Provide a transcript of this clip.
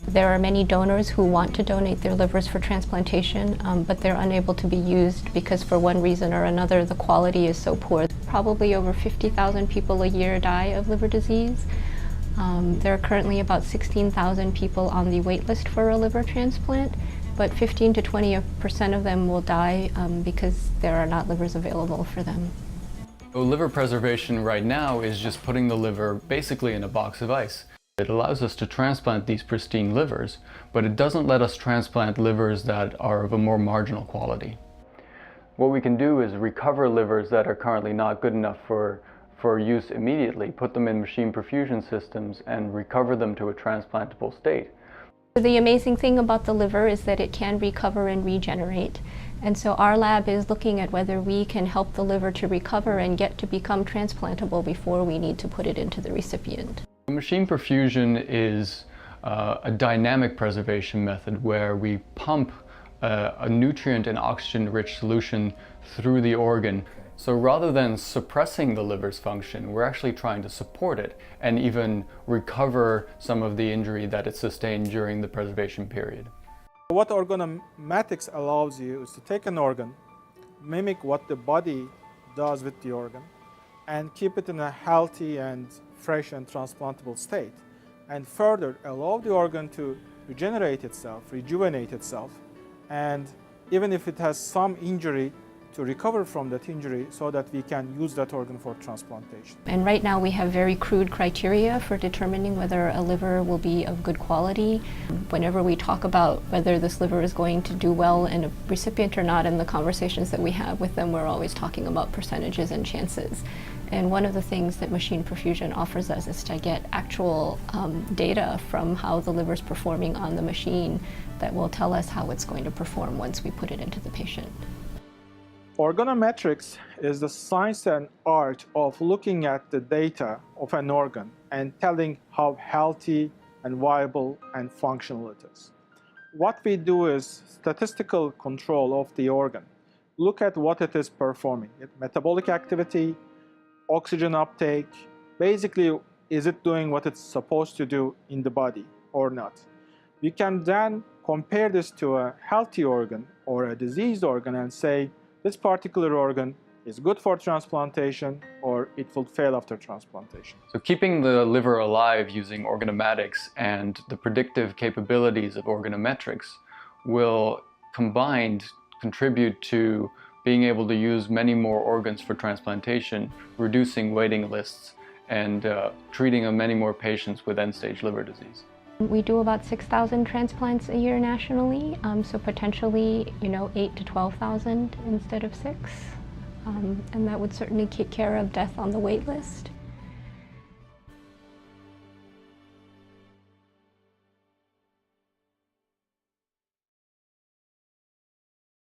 There are many donors who want to donate their livers for transplantation, but they're unable to be used because for one reason or another the quality is so poor. Probably over 50,000 people a year die of liver disease. There are currently about 16,000 people on the wait list for a liver transplant, but 15 to 20% of them will die because there are not livers available for them. So liver preservation right now is just putting the liver basically in a box of ice. It allows us to transplant these pristine livers, but it doesn't let us transplant livers that are of a more marginal quality. What we can do is recover livers that are currently not good enough for use immediately, put them in machine perfusion systems and recover them to a transplantable state. The amazing thing about the liver is that it can recover and regenerate. And so our lab is looking at whether we can help the liver to recover and get to become transplantable before we need to put it into the recipient. Machine perfusion is a dynamic preservation method where we pump a nutrient and oxygen-rich solution through the organ. So rather than suppressing the liver's function, we're actually trying to support it and even recover some of the injury that it sustained during the preservation period. What organomatics allows you is to take an organ, mimic what the body does with the organ, and keep it in a healthy and fresh and transplantable state, and further allow the organ to regenerate itself, rejuvenate itself, and even if it has some injury, to recover from that injury so that we can use that organ for transplantation. And right now we have very crude criteria for determining whether a liver will be of good quality. Whenever we talk about whether this liver is going to do well in a recipient or not, in the conversations that we have with them, we're always talking about percentages and chances. And one of the things that machine perfusion offers us is to get actual data from how the liver is performing on the machine that will tell us how it's going to perform once we put it into the patient. Organometrics is the science and art of looking at the data of an organ and telling how healthy and viable and functional it is. What we do is statistical control of the organ. Look at what it is performing. Metabolic activity, oxygen uptake, basically, is it doing what it's supposed to do in the body or not? We can then compare this to a healthy organ or a diseased organ and say, this particular organ is good for transplantation or it will fail after transplantation. So keeping the liver alive using organomatics and the predictive capabilities of organometrics will combined contribute to being able to use many more organs for transplantation, reducing waiting lists, and treating many more patients with end-stage liver disease. We do about 6,000 transplants a year nationally, so potentially, 8 to 12,000 instead of 6. And that would certainly take care of death on the wait list.